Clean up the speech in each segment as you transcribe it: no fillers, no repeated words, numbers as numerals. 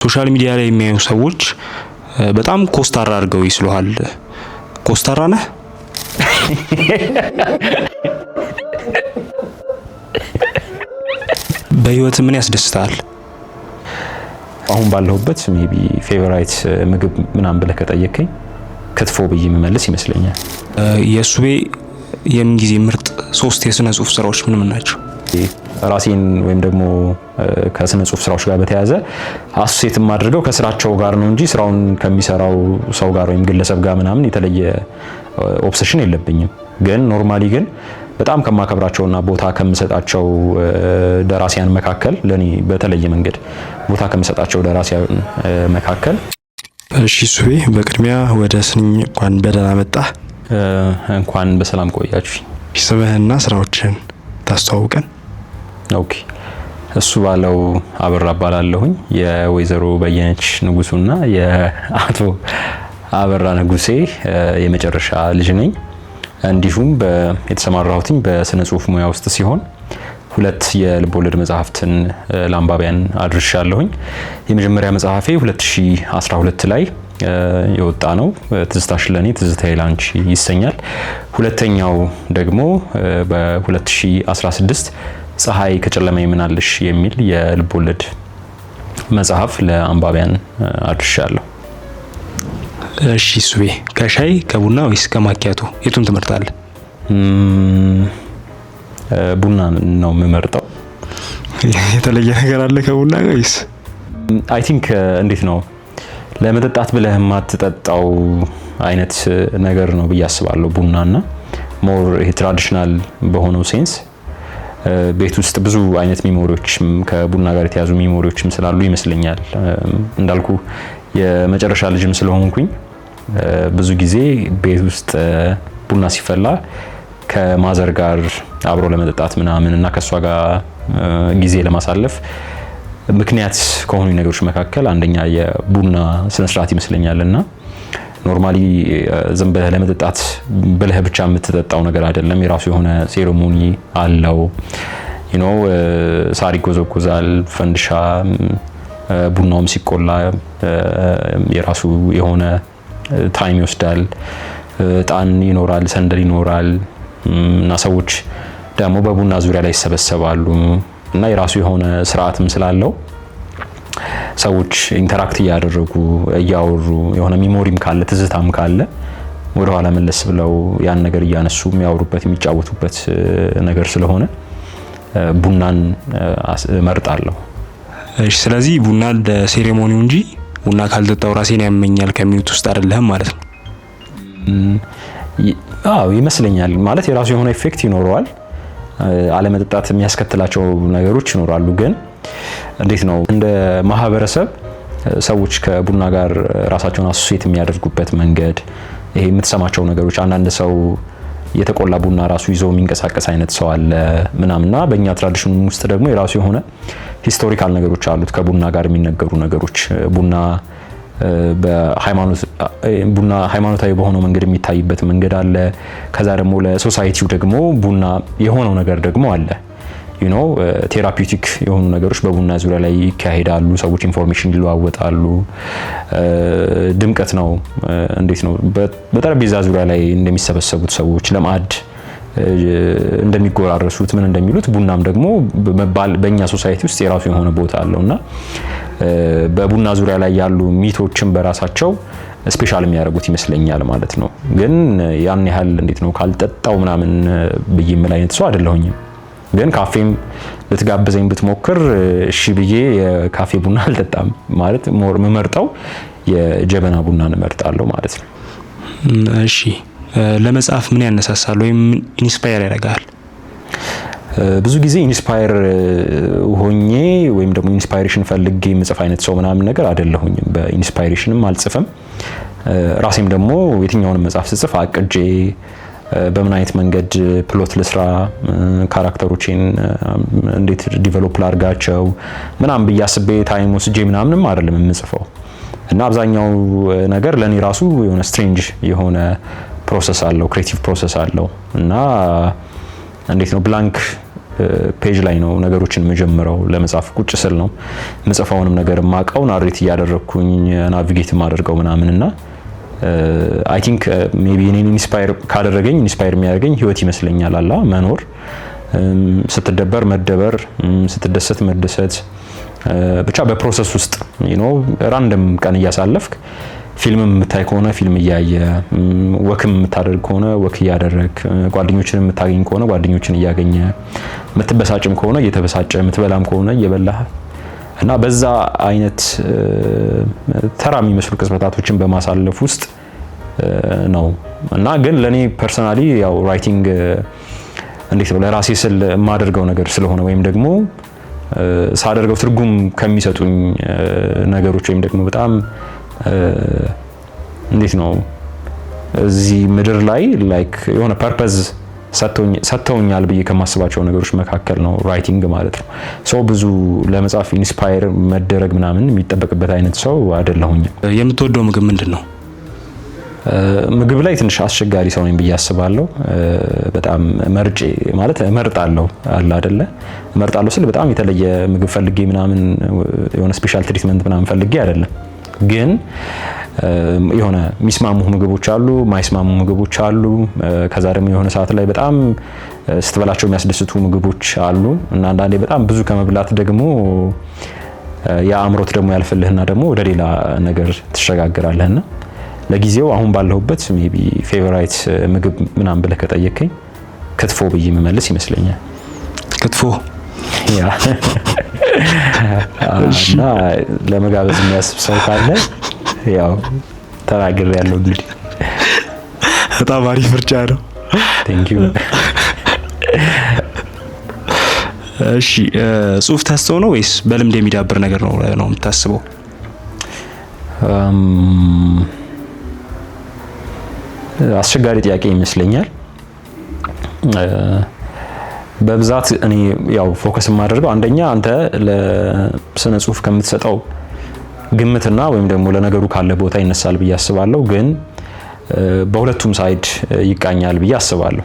ሶሻል ሚዲያ ላይ የሚያዩ ሰዎች በጣም ኮስታራ አድርገው ይስሉሃል። ኮስታራ ነህ? በህይወት ምን ያስደስታል? አሁን ባለሁበት ሜቢ ፌቨራይት ምግብ ምናምን ብለህ ከጠየቀኝ ክትፎ ብዬ መመለስ ይመስለኛል። የሱቤ የምን ጊዜ ምርጥ 3 የስነ ጽሁፍ ስራዎች ምን ናቸው? ራሴን ወይም ደግሞ ከስነ ጽሁፍ ስራዎች ጋር በተያያዘ አሶሴት ማድረገው ከስራቸው ጋር ነው እንጂ ስራውን ከሚሰራው ሰው ጋር ወይም ግለሰብ ጋር ምናምን የተለየ ኦብሰሽን የለብኝም። ግን ኖርማሊ ግን በጣም ከማከብራቸውና ቦታ ከምሰጣቸው ደራሲያን መካከል ለኔ በተለየ መንገድ ቦታ ከምሰጣቸው ደራሲያን መካከል እሺ ሱቤ፣ በቅድሚያ ወደ ስንኝ እንኳን በደህና መጣህ። እንኳን በሰላም ቆያችሁ። ስምህና ስራዎችን ታስተዋውቀን? ኦኬ፣ እሱ ባለው አበራ እባላለሁኝ። የወይዘሮ በየነች ንጉሱና የአቶ አበራ ንጉሴ የመጨረሻ ልጅ ነኝ። እንዲሁም የተሰማራሁትኝ በስነ ጽሁፍ ሙያ ውስጥ ሲሆን 2 የልብ ወለድ መጽሐፍትን ለአንባቢያን አድርሻለሁኝ። የመጀመሪያ መጽሐፌ 2012 ላይ የወጣ ነው። ትዝታሽ ለኔ ትዝታዬ ላንቺ ይሰኛል። ሁለተኛው ደግሞ በ2016 ፀሐይ ከጨለማ ይምናልሽ የሚል የልብ ወለድ መጽሐፍ ለአንባቢያን አድርሻለሁ። እሺ ሱቤ፣ ከሻይ ከቡና ወይስ ከማኪያቶ የቱን ትመርጣለህ? ቡና ነው የምመርጠው። የተለየ ነገር አለ ከቡና ወይስ? አይ ቲንክ እንዴት ነው ለመጠጣት ብለህ የማትጠጣው አይነት ነገር ነው ብዬ አስባለሁ። ቡናና ሞር ይሄ ትራዲሽናል በሆነው ሴንስ ቤት ውስጥ ብዙ አይነት ሚሞሪዎችም ከቡና ጋር የተያዙ ሚሞሪዎችም ስላሉ ይመስለኛል። እንዳልኩ የመጨረሻ ልጅም ስለሆንኩኝ ብዙ ጊዜ ቤት ውስጥ ቡና ሲፈላ ከማዘር ጋር አብሮ ለመጠጣት ምናምን እና ከሷ ጋር ጊዜ ለማሳለፍ ምክንያት ከሆኑ ነገሮች መካከል አንደኛ የቡና ስነ ስርዓት ይመስለኛልና ኖርማሊ ዝም ብለህ ለመጠጣት ብለህ ብቻ የምትጠጣው ነገር አይደለም። የራሱ የሆነ ሴሬሞኒ አለው። ሳር ይጎዘጎዛል፣ ፈንድሻ፣ ቡናውም ሲቆላ የራሱ የሆነ ታይም ይወስዳል። እጣን ይኖራል፣ ሰንደል ይኖራል እና ሰዎች ደግሞ በቡና ዙሪያ ላይ ይሰበሰባሉ እና የራሱ የሆነ ስርዓትም ስላለው ሰዎች ኢንተራክት እያደረጉ እያወሩ የሆነ ሚሞሪም ካለ ትዝታም ካለ ወደ ኋላ መለስ ብለው ያን ነገር እያነሱ የሚያወሩበት የሚጫወቱበት ነገር ስለሆነ ቡናን እመርጣለሁ። እሺ፣ ስለዚህ ቡና ለሴሬሞኒው እንጂ ቡና ካልጠጣው ራሴን ያመኛል ከሚሉት ውስጥ አይደለም ማለት ነው? አዎ ይመስለኛል። ማለት የራሱ የሆነ ኢፌክት ይኖረዋል። አለመጠጣት የሚያስከትላቸው ነገሮች ይኖራሉ። ግን እንዴት ነው እንደ ማህበረሰብ ሰዎች ከቡና ጋር ራሳቸውን አሶሲየት የሚያደርጉበት መንገድ ይሄ የምትሰማቸው ነገሮች፣ አንዳንድ ሰው የተቆላ ቡና ራሱ ይዞ የሚንቀሳቀስ አይነት ሰው አለ ምናምንና በእኛ ትራዲሽን ውስጥ ደግሞ የራሱ የሆነ ሂስቶሪካል ነገሮች አሉት ከቡና ጋር የሚነገሩ ነገሮች። ቡና ሃይማኖታዊ በሆነው መንገድ የሚታይበት መንገድ አለ። ከዛ ደግሞ ለሶሳይቲው ደግሞ ቡና የሆነው ነገር ደግሞ አለ። ቴራፒውቲክ የሆኑ ነገሮች በቡና ዙሪያ ላይ ይካሄዳሉ። ሰዎች ኢንፎርሜሽን ይለዋወጣሉ። ድምቀት ነው። እንዴት ነው በጠረጴዛ ዙሪያ ላይ እንደሚሰበሰቡት ሰዎች ለማዕድ እንደሚጎራረሱት ምን እንደሚሉት ቡናም ደግሞ በእኛ ሶሳይቲ ውስጥ የራሱ የሆነ ቦታ አለውና በቡና ዙሪያ ላይ ያሉ ሚቶችን በራሳቸው ስፔሻል የሚያደርጉት ይመስለኛል ማለት ነው። ግን ያን ያህል እንዴት ነው ካልጠጣው ምናምን ብዬ የምል አይነት ሰው አይደለሁኝም። ግን ካፌም ልትጋብዘኝ ብትሞክር እሺ ብዬ የካፌ ቡና አልጠጣም ማለት ሞር የምመርጠው የጀበና ቡና እመርጣለሁ ማለት ነው። እሺ፣ ለመጻፍ ምን ያነሳሳል ወይም ኢንስፓየር ያደርጋል? ብዙ ጊዜ ኢንስፓየር ሆኜ ወይም ደግሞ ኢንስፓይሬሽን ፈልጌ የምጽፍ አይነት ሰው ምናምን ነገር አይደለሁኝም። በኢንስፓይሬሽንም አልጽፍም። ራሴም ደግሞ የትኛውንም መጽሐፍ ስጽፍ አቅጄ በምን አይነት መንገድ ፕሎት ልስራ፣ ካራክተሮችን እንዴት ዲቨሎፕ ላርጋቸው ምናምን ብዬ አስቤ ታይም ወስጄ ምናምንም አይደለም የምጽፈው እና አብዛኛው ነገር ለኔ ራሱ የሆነ ስትሬንጅ የሆነ ፕሮሰስ አለው፣ ክሬቲቭ ፕሮሰስ አለው እና እንዴት ነው ብላንክ ፔጅ ላይ ነው ነገሮችን የምጀምረው። ለመጻፍ ቁጭ ስል ነው ምጽፋውንም ነገር ማቀው ናሬት እያደረኩኝ ናቪጌት ማደርገው ምናምንና አይ ቲንክ ሜቢ እኔን ኢንስፓየር ካደረገኝ ኢንስፓየር የሚያደርገኝ ህይወት ይመስለኛል። አላ መኖር፣ ስትደበር መደበር፣ ስትደሰት መደሰት፣ ብቻ በፕሮሰስ ውስጥ ራንደም ቀን እያሳለፍክ ፊልም የምታይ ከሆነ ፊልም እያየ፣ ወክም የምታደርግ ከሆነ ወክ እያደረግ፣ ጓደኞችን የምታገኝ ከሆነ ጓደኞችን እያገኘ፣ የምትበሳጭም ከሆነ እየተበሳጨ፣ የምትበላም ከሆነ እየበላህ እና በዛ አይነት ተራ የሚመስሉ ቅጽበታቶችን በማሳለፍ ውስጥ ነው። እና ግን ለኔ ፐርሰናሊ ያው ራይቲንግ እንዴት ነው ለራሴ ስል የማደርገው ነገር ስለሆነ ወይም ደግሞ ሳደርገው ትርጉም ከሚሰጡኝ ነገሮች ወይም ደግሞ በጣም እንዴት ነው እዚህ ምድር ላይ ላይክ የሆነ ፐርፐዝ ሰጥተውኛል ብዬ ከማስባቸው ነገሮች መካከል ነው ራይቲንግ ማለት ነው። ሰው ብዙ ለመጻፍ ኢንስፓየር መደረግ ምናምን የሚጠበቅበት አይነት ሰው አይደለሁኝም። የምትወደው ምግብ ምንድን ነው? ምግብ ላይ ትንሽ አስቸጋሪ ሰው ነኝ ብዬ አስባለሁ። በጣም መርጬ ማለት እመርጣለሁ አለ አይደለ? እመርጣለሁ ስል በጣም የተለየ ምግብ ፈልጌ ምናምን የሆነ ስፔሻል ትሪትመንት ምናምን ፈልጌ አይደለም። ግን የሆነ የሚስማሙ ምግቦች አሉ፣ ማይስማሙ ምግቦች አሉ። ከዛ ደግሞ የሆነ ሰዓት ላይ በጣም ስትበላቸው የሚያስደስቱ ምግቦች አሉ እና አንዳንዴ በጣም ብዙ ከመብላት ደግሞ የአእምሮት ደግሞ ያልፍልህና ደግሞ ወደ ሌላ ነገር ትሸጋግራለህና ለጊዜው አሁን ባለሁበት ሜቢ ፌቨራይት ምግብ ምናምን ብለህ ከጠየቀኝ ክትፎ ብዬ የምመልስ ይመስለኛል። ክትፎ ያ እና ለመጋበዝ የሚያስብ ሰው ካለ ያው ተናግሬ ያለው እንግዲህ በጣም አሪፍ ምርጫ ነው። ቴንክ ዩ። እሺ ጽሁፍ ተስተው ነው ወይስ በልምድ የሚዳብር ነገር ነው የምታስበው? አስቸጋሪ ጥያቄ ይመስለኛል። በብዛት እኔ ያው ፎከስ የማደርገው አንደኛ አንተ ለስነ ጽሁፍ ከምትሰጠው ግምትና ወይም ደግሞ ለነገሩ ካለ ቦታ ይነሳል ብዬ አስባለሁ። ግን በሁለቱም ሳይድ ይቃኛል ብዬ አስባለሁ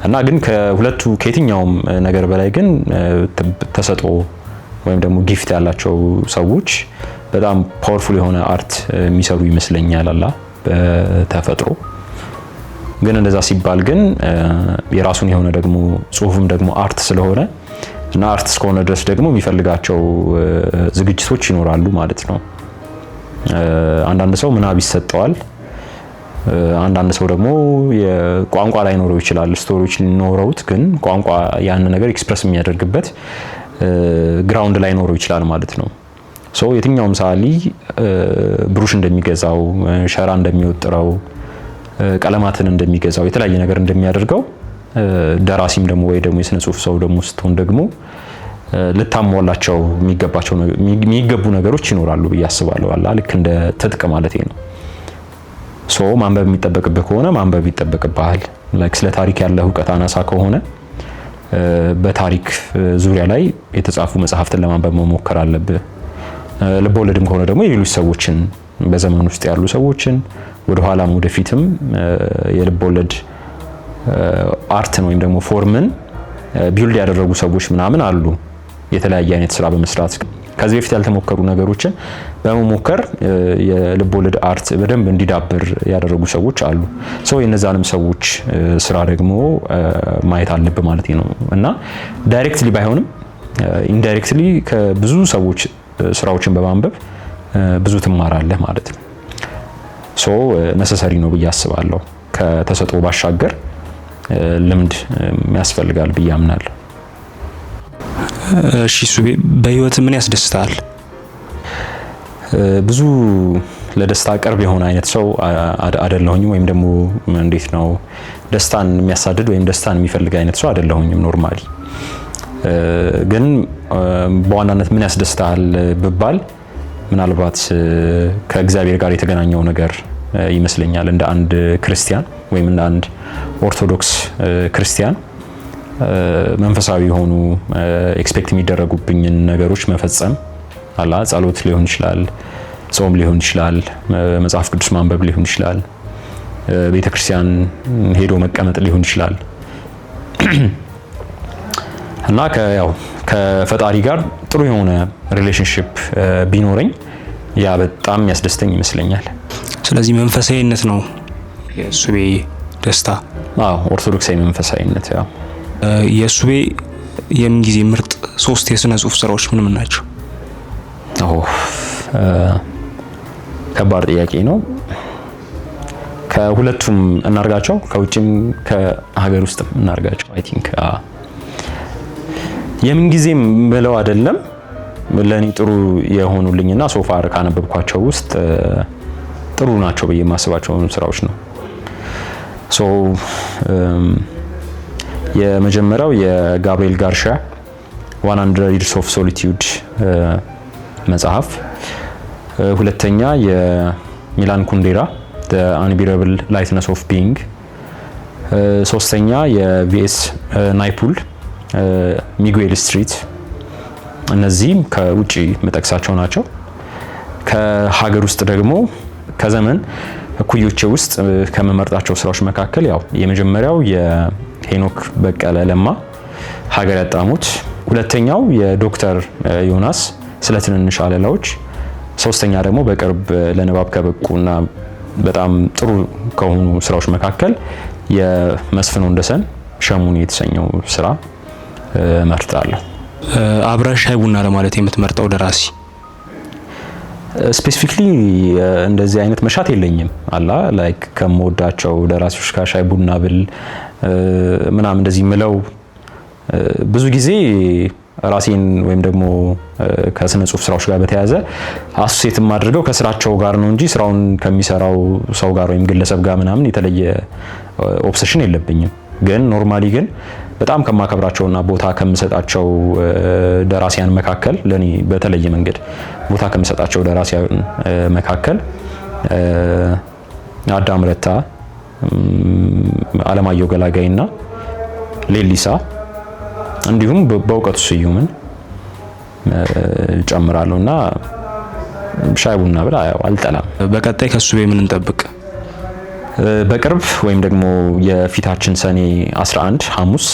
እና ግን ከሁለቱ ከየትኛውም ነገር በላይ ግን ተሰጥኦ ወይም ደግሞ ጊፍት ያላቸው ሰዎች በጣም ፓወርፉል የሆነ አርት የሚሰሩ ይመስለኛል አላ በተፈጥሮ። ግን እንደዛ ሲባል ግን የራሱን የሆነ ደግሞ ጽሁፍም ደግሞ አርት ስለሆነ እና አርት እስከሆነ ድረስ ደግሞ የሚፈልጋቸው ዝግጅቶች ይኖራሉ ማለት ነው። አንዳንድ ሰው ምናብ ይሰጠዋል፣ አንዳንድ ሰው ደግሞ የቋንቋ ላይ ኖረው ይችላል። ስቶሪዎች ኖረውት ግን ቋንቋ ያን ነገር ኤክስፕረስ የሚያደርግበት ግራውንድ ላይ ኖረው ይችላል ማለት ነው። ሶ የትኛውም ሰዓሊ ብሩሽ እንደሚገዛው፣ ሸራ እንደሚወጥረው፣ ቀለማትን እንደሚገዛው፣ የተለያየ ነገር እንደሚያደርገው ደራሲም ደግሞ ወይ ደግሞ የስነ ጽሁፍ ሰው ደግሞ ስትሆን ደግሞ ልታሟላቸው የሚገቡ ነገሮች ይኖራሉ ብዬ አስባለሁ። አላ ልክ እንደ ትጥቅ ማለት ነው። ሶ ማንበብ የሚጠበቅብህ ከሆነ ማንበብ ይጠበቅብሃል። ላይክ ስለ ታሪክ ያለ እውቀት አናሳ ከሆነ በታሪክ ዙሪያ ላይ የተጻፉ መጽሐፍትን ለማንበብ መሞከር አለብህ። ልቦለድም ከሆነ ደግሞ የሌሎች ሰዎችን በዘመን ውስጥ ያሉ ሰዎችን ወደ ኋላም ወደፊትም የልቦለድ አርትን ወይም ደግሞ ፎርምን ቢልድ ያደረጉ ሰዎች ምናምን አሉ። የተለያየ አይነት ስራ በመስራት ከዚህ በፊት ያልተሞከሩ ነገሮችን በመሞከር የልቦለድ አርት በደንብ እንዲዳብር ያደረጉ ሰዎች አሉ። ሶ የነዛንም ሰዎች ስራ ደግሞ ማየት አለብህ ማለት ነው እና ዳይሬክትሊ ባይሆንም ኢንዳይሬክትሊ ከብዙ ሰዎች ስራዎችን በማንበብ ብዙ ትማራለህ ማለት ነው። ሶ ነሰሰሪ ነው ብዬ አስባለሁ። ከተሰጥኦ ባሻገር ልምድ ያስፈልጋል ብዬ አምናለሁ። እሺ ሱቤ በህይወት ምን ያስደስታል? ብዙ ለደስታ ቅርብ የሆነ አይነት ሰው አይደለሁኝም። ወይም ደግሞ እንዴት ነው ደስታን የሚያሳድድ ወይም ደስታን የሚፈልግ አይነት ሰው አይደለሁኝም ኖርማሊ። ግን በዋናነት ምን ያስደስታል ብባል ምናልባት ከእግዚአብሔር ጋር የተገናኘው ነገር ይመስለኛል። እንደ አንድ ክርስቲያን ወይም እንደ አንድ ኦርቶዶክስ ክርስቲያን መንፈሳዊ የሆኑ ኤክስፔክት የሚደረጉብኝን ነገሮች መፈጸም አላ ጸሎት ሊሆን ይችላል፣ ጾም ሊሆን ይችላል፣ መጽሐፍ ቅዱስ ማንበብ ሊሆን ይችላል፣ ቤተክርስቲያን ሄዶ መቀመጥ ሊሆን ይችላል እና ከፈጣሪ ጋር ጥሩ የሆነ ሪሌሽንሺፕ ቢኖረኝ ያ በጣም የሚያስደስተኝ ይመስለኛል። ስለዚህ መንፈሳዊነት ነው የሱቤ ደስታ? አዎ ኦርቶዶክሳዊ መንፈሳዊነት። ያው የሱቤ የምን ጊዜ ምርጥ 3 የስነ ጽሁፍ ስራዎች ምን ናቸው? ከባድ ጥያቄ ነው። ከሁለቱም እናርጋቸው፣ ከውጭም ከሀገር ውስጥም እናርጋቸው። አይ ቲንክ የምን ጊዜ ምለው አይደለም ለኔ ጥሩ የሆኑልኝና ሶፋር ካነበብኳቸው ውስጥ ጥሩ ናቸው ብዬ የማስባቸው ስራዎች ነው። የመጀመሪያው የጋብሪኤል ጋርሺያ 100 Years of Solitude መጽሐፍ፣ ሁለተኛ የሚላን ኩንዴራ The Unbearable Lightness of Being፣ ሶስተኛ የቪኤስ ናይፑል ሚጉኤል ስትሪት። እነዚህም ከውጪ መጠቅሳቸው ናቸው። ከሀገር ውስጥ ደግሞ ከዘመን እኩዮቼ ውስጥ ከመመርጣቸው ስራዎች መካከል ያው የመጀመሪያው የሄኖክ በቀለ ለማ ሀገር ያጣሙት፣ ሁለተኛው የዶክተር ዮናስ ስለ ትንንሽ አለላዎች፣ ሶስተኛ ደግሞ በቅርብ ለንባብ ከበቁና በጣም ጥሩ ከሆኑ ስራዎች መካከል የመስፍን ወንደሰን ሸሙኔ የተሰኘው ስራ መርጣለሁ። አብረህ ሻይ ቡና ለማለት የምትመርጠው ደራሲ? ስፔሲፊክሊ እንደዚህ አይነት መሻት የለኝም። ላይክ ከምወዳቸው ደራሲዎች ጋር ሻይ ቡና ብል ምናምን እንደዚህ ምለው ብዙ ጊዜ ራሴን ወይም ደግሞ ከስነ ጽሁፍ ስራዎች ጋር በተያያዘ አሶሴት የማድርገው ከስራቸው ጋር ነው እንጂ ስራውን ከሚሰራው ሰው ጋር ወይም ግለሰብ ጋር ምናምን የተለየ ኦብሴሽን የለብኝም። ግን ኖርማሊ ግን በጣም ከማከብራቸውና ቦታ ከምሰጣቸው ደራሲያን መካከል ለኔ በተለየ መንገድ ቦታ ከምሰጣቸው ደራሲያን መካከል አዳም ረታ፣ አለማየሁ ገላጋይና ሌሊሳ እንዲሁም በእውቀቱ ስዩምን ጨምራለሁና ሻይ ቡና ብላ አልጠላም። በቀጣይ ከሱቤ ምን እንጠብቅ? በቅርብ ወይም ደግሞ የፊታችን ሰኔ 11 ሐሙስ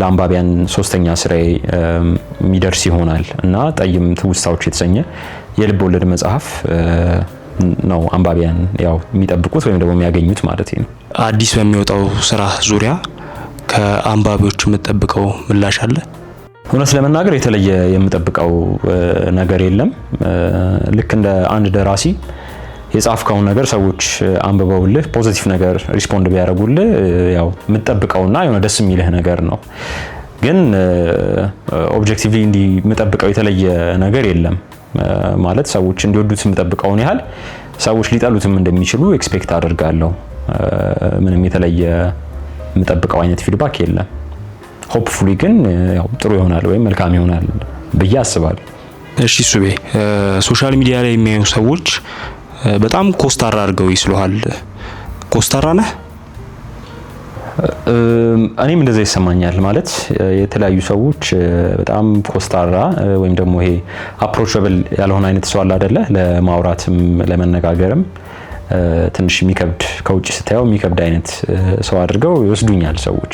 ለአንባቢያን 3ኛ ስራዬ የሚደርስ ይሆናል እና ጠይም ትውስታዎች የተሰኘ የልብ ወለድ መጽሐፍ ነው አንባቢያን ያው የሚጠብቁት ወይም ደግሞ የሚያገኙት ማለት ነው። አዲስ በሚወጣው ስራ ዙሪያ ከአንባቢዎች የምጠብቀው ምላሽ አለ? እውነት ለመናገር የተለየ የምጠብቀው ነገር የለም። ልክ እንደ አንድ ደራሲ የጻፍከውን ነገር ሰዎች አንብበውልህ ፖዚቲቭ ነገር ሪስፖንድ ቢያደርጉልህ ያው የምጠብቀውና የሆነ ደስ የሚልህ ነገር ነው። ግን ኦብጀክቲቭሊ እንዲ የምጠብቀው የተለየ ነገር የለም። ማለት ሰዎች እንዲወዱት የምጠብቀውን ያህል ሰዎች ሊጠሉትም እንደሚችሉ ኤክስፔክት አደርጋለሁ። ምንም የተለየ የምጠብቀው አይነት ፊድባክ የለም። ሆፕፉሊ ግን ያው ጥሩ ይሆናል ወይም መልካም ይሆናል ብዬ አስባለሁ። እሺ ሱቤ፣ ሶሻል ሚዲያ ላይ የሚያዩ ሰዎች በጣም ኮስታራ አድርገው ይስሉሃል። ኮስታራ ነህ? እኔም እንደዛ ይሰማኛል። ማለት የተለያዩ ሰዎች በጣም ኮስታራ ወይም ደግሞ ይሄ አፕሮቸብል ያልሆነ አይነት ሰው አለ አይደለ? ለማውራትም ለመነጋገርም ትንሽ የሚከብድ ከውጭ ስታየው የሚከብድ አይነት ሰው አድርገው ይወስዱኛል ሰዎች።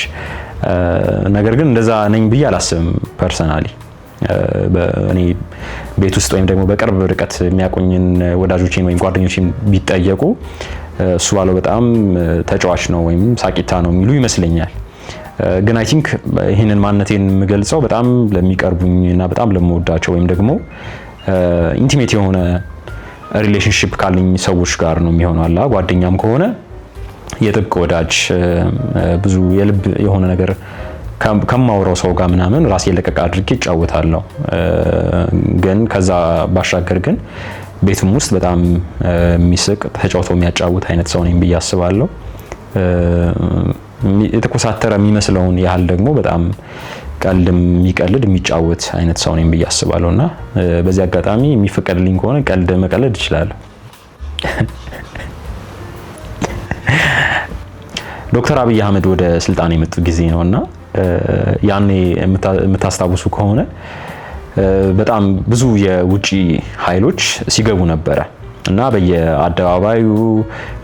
ነገር ግን እንደዛ ነኝ ብዬ አላስብም ፐርሰናሊ። እኔ ቤት ውስጥ ወይም ደግሞ በቅርብ ርቀት የሚያቆኝን ወዳጆቼን ወይም ጓደኞቼን ቢጠየቁ እሱ ባለው በጣም ተጫዋች ነው ወይም ሳቂታ ነው የሚሉ ይመስለኛል። ግን አይ ቲንክ ይህንን ማንነቴን የምገልጸው በጣም ለሚቀርቡኝ እና በጣም ለምወዳቸው ወይም ደግሞ ኢንቲሜት የሆነ ሪሌሽንሺፕ ካለኝ ሰዎች ጋር ነው የሚሆነው። አላ ጓደኛም ከሆነ የጥብቅ ወዳጅ ብዙ የልብ የሆነ ነገር ከማውራው ሰው ጋር ምናምን ራሴ ለቀቅ አድርጌ እጫወታለሁ። ግን ከዛ ባሻገር ግን ቤቱም ውስጥ በጣም የሚስቅ ተጫውቶ የሚያጫውት አይነት ሰው ነኝ ብዬ አስባለሁ። የተኮሳተረ የሚመስለውን ያህል ደግሞ በጣም ቀልድም የሚቀልድ የሚጫወት አይነት ሰው ነኝ ብዬ አስባለሁና በዚህ አጋጣሚ የሚፈቀድልኝ ከሆነ ቀልድ መቀለድ እችላለሁ። ዶክተር አብይ አህመድ ወደ ስልጣን የመጡ ጊዜ ነውና ያኔ የምታስታውሱ ከሆነ በጣም ብዙ የውጪ ኃይሎች ሲገቡ ነበረ እና በየአደባባዩ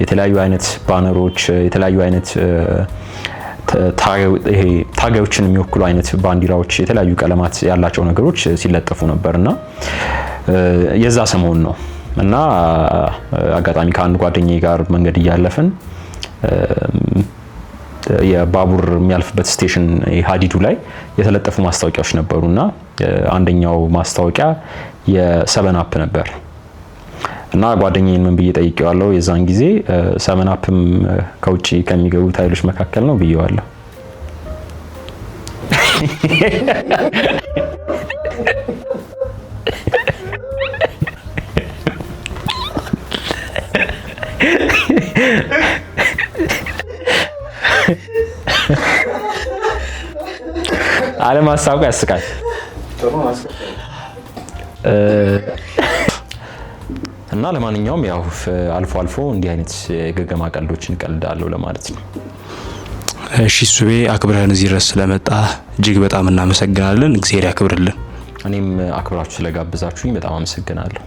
የተለያዩ አይነት ባነሮች፣ የተለያዩ አይነት ታጋዮችን የሚወክሉ አይነት ባንዲራዎች፣ የተለያዩ ቀለማት ያላቸው ነገሮች ሲለጠፉ ነበርና የዛ ሰሞን ነው እና አጋጣሚ ከአንድ ጓደኛዬ ጋር መንገድ እያለፍን የባቡር የሚያልፍበት ስቴሽን ሀዲዱ ላይ የተለጠፉ ማስታወቂያዎች ነበሩና አንደኛው ማስታወቂያ የሰቨን አፕ ነበር እና ጓደኛዬን ምን ብዬ ጠይቄዋለሁ። የዛን ጊዜ ሰቨን አፕም ከውጪ ከሚገቡት ኃይሎች መካከል ነው ብዬዋለሁ። አለማሳቁ ያስቃል። እና ለማንኛውም ያው አልፎ አልፎ እንዲህ አይነት የገገማ ቀልዶችን ቀልዳለሁ ለማለት ነው። እሺ ሱቤ አክብረን እዚህ ድረስ ስለመጣ እጅግ በጣም እናመሰግናለን። እግዚአብሔር ያክብርልን። እኔም አክብራችሁ ስለጋብዛችሁኝ በጣም አመሰግናለሁ።